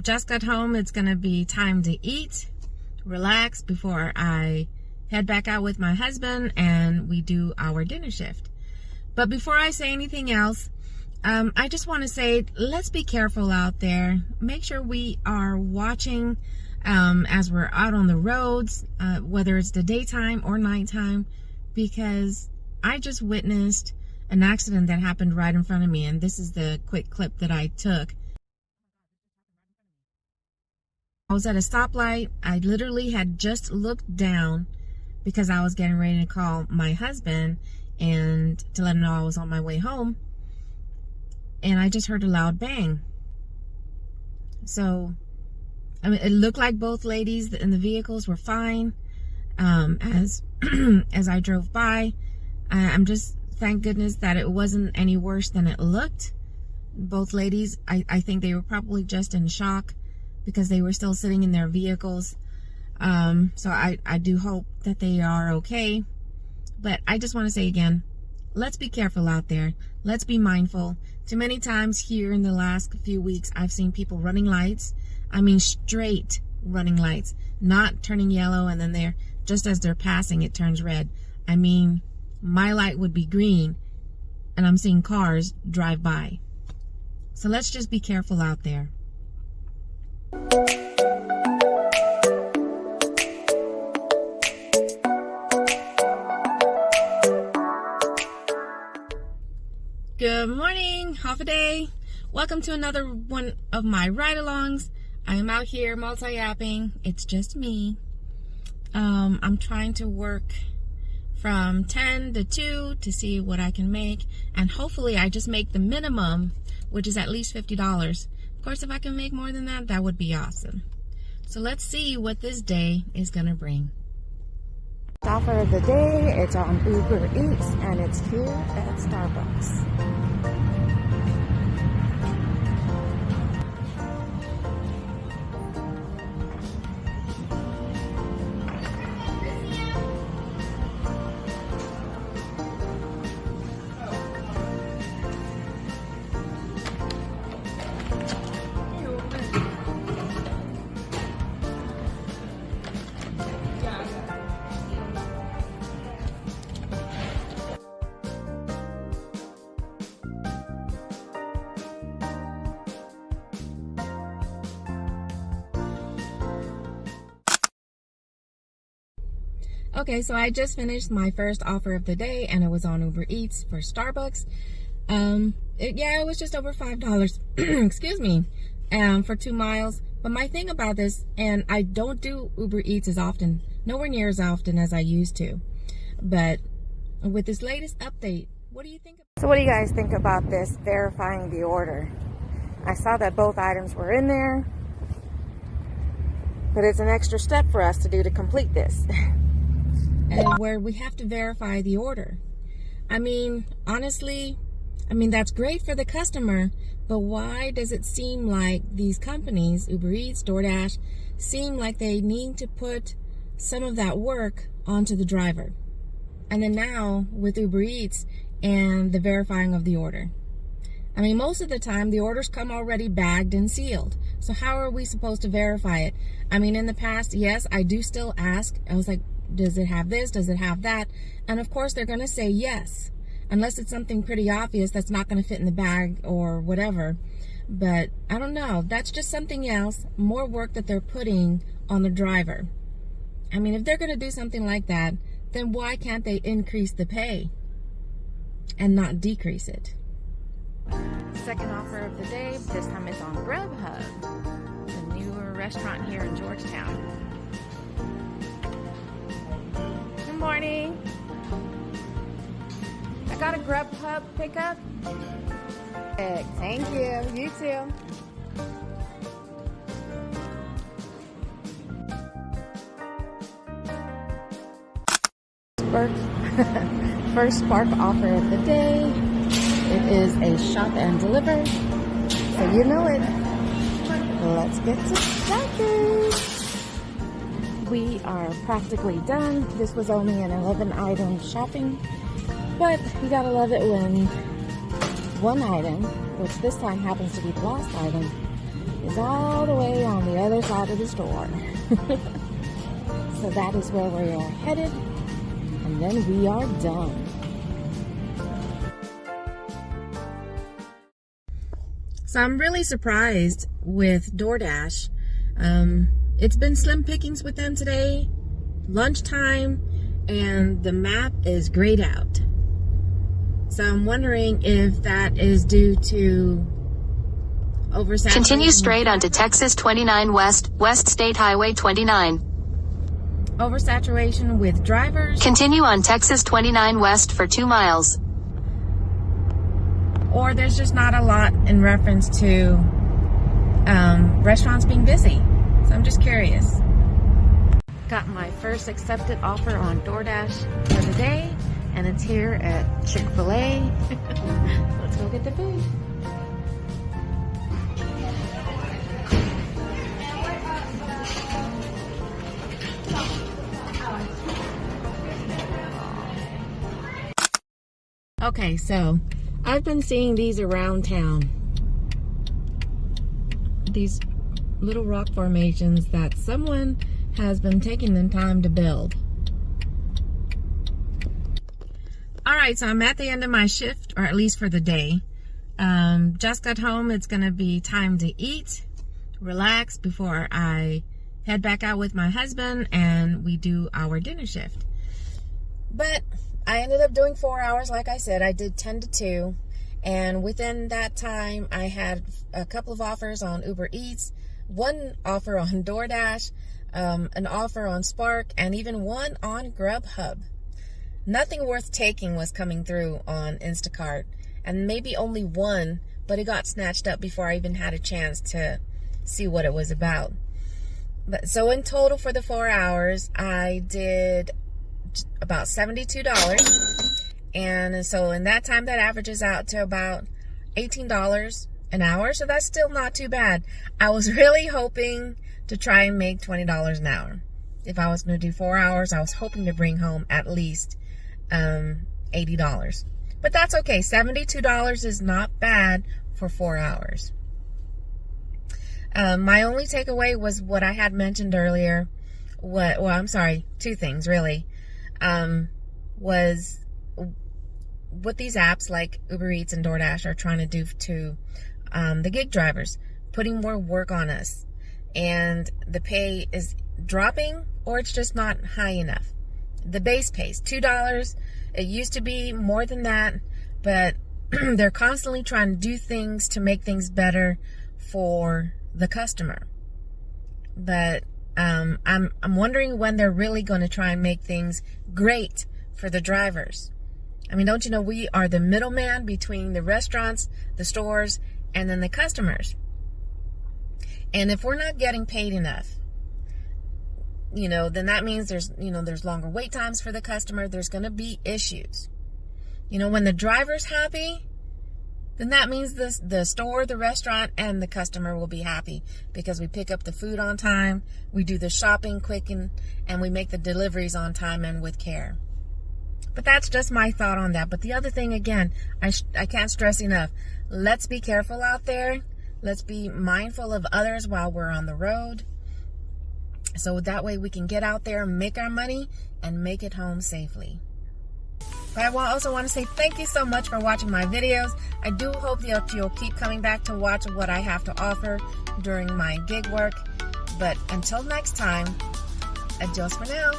just got home. It's gonna be time to eat, relax before I head back out with my husband and we do our dinner shift. But before I say anything else, I just want to say, let's be careful out there. Make sure we are watching as we're out on the roads, whether it's the daytime or nighttime, because I just witnessed an accident that happened right in front of me, and this is the quick clip that I took. I was at a stoplight. I literally had just looked down because I was getting ready to call my husband and to let him know I was on my way home. And I just heard a loud bang. So, I mean, it looked like both ladies in the vehicles were fine. As I drove by, I'm just, thank goodness that it wasn't any worse than it looked. Both ladies, I think they were probably just in shock because they were still sitting in their vehicles. So I do hope that they are okay. But I just want to say again, let's be careful out there. Let's be mindful. Too many times here in the last few weeks, I've seen people running lights. I mean, straight running lights, not turning yellow and then they're, just as they're passing, it turns red. I mean, my light would be green and I'm seeing cars drive by. So let's just be careful out there. Good morning, Hafa Adai. Welcome to another one of my ride-alongs. I am out here multi-apping. It's just me. I'm trying to work from 10 to 2 to see what I can make. And hopefully I just make the minimum, which is at least $50. Of course, if I can make more than that, that would be awesome. So let's see what this day is going to bring. Offer of the day, it's on UberEats and it's here at Starbucks. Okay, so I just finished my first offer of the day and it was on Uber Eats for Starbucks. It was just over $5, excuse me, for 2 miles. But my thing about this, and I don't do Uber Eats as often, nowhere near as often as I used to. But with this latest update, what do you think? So what do you guys think about this verifying the order? I saw that both items were in there, but it's an extra step for us to do to complete this. And where we have to verify the order. I mean, honestly, that's great for the customer, but why does it seem like these companies, Uber Eats, DoorDash, seem like they need to put some of that work onto the driver? And then now with Uber Eats and the verifying of the order. I mean, most of the time the orders come already bagged and sealed. So how are we supposed to verify it? I mean, in the past, yes, I do still ask. I was like, does it have this? Does it have that? And of course, they're going to say yes, unless it's something pretty obvious that's not going to fit in the bag or whatever. But I don't know. That's just something else, more work that they're putting on the driver. I mean, if they're going to do something like that, then why can't they increase the pay and not decrease it? Second offer of the day, this time it's on Grubhub, the newer restaurant here in Georgetown. Good morning. I got a Grubhub pickup. Thank you. You too. First Spark offer of the day. It is a shop and deliver. So you know it. Let's get to started. We are practically done. This was only an 11 item shopping, but you gotta love it when one item, which this time happens to be the last item, is all the way other side of the store. So that is where we are headed, and then we are done. So I'm really surprised with DoorDash. It's been slim pickings with them today, lunchtime, and the map is grayed out. So I'm wondering if that is due to oversaturation. Continue straight onto Texas 29 West, West State Highway 29. Oversaturation with drivers. Continue on Texas 29 West for 2 miles. Or there's just not a lot in reference to restaurants being busy. So I'm just curious. Got my first accepted offer on DoorDash for the day, and it's here at Chick-fil-A. Let's go get the food. Okay, so I've been seeing these around town. These little rock formations that someone has been taking the time to build. Alright, so I'm at the end of my shift, or at least for the day. Just got home. It's going to be time to eat, relax before I head back out with my husband and we do our dinner shift. But I ended up doing 4 hours. Like I said, I did 10 to 2. And within that time, I had a couple of offers on UberEats, one offer on DoorDash, an offer on Spark, and even one on Grubhub. Nothing worth taking was coming through on Instacart, and maybe only one, but it got snatched up before I even had a chance to see what it was about. But so in total for the 4 hours, I did about $72. And so in that time, that averages out to about $18 an hour. So that's still not too bad. I was really hoping to try and make $20 an hour. If I was going to do 4 hours, I was hoping to bring home at least $80. But that's okay. $72 is not bad for 4 hours. My only takeaway was what I had mentioned earlier. Two things really. Was what these apps like UberEats and DoorDash are trying to do to the gig drivers, putting more work on us. And the pay is dropping, or it's just not high enough. The base pay is $2. It used to be more than that, but they're constantly trying to do things to make things better for the customer. But I'm wondering when they're really going to try and make things great for the drivers. I mean, don't you know we are the middleman between the restaurants, the stores, and then the customers. And if we're not getting paid enough, then that means there's longer wait times for the customer. There's going to be issues. When the driver's happy, then that means the store, the restaurant, and the customer will be happy because we pick up the food on time, we do the shopping quick, and we make the deliveries on time and with care. But that's just my thought on that. But the other thing, again, I can't stress enough. Let's be careful out there. Let's be mindful of others while we're on the road. So that way we can get out there, make our money, and make it home safely. But I also want to say thank you so much for watching my videos. I do hope that you'll keep coming back to watch what I have to offer during my gig work. But until next time, adios for now.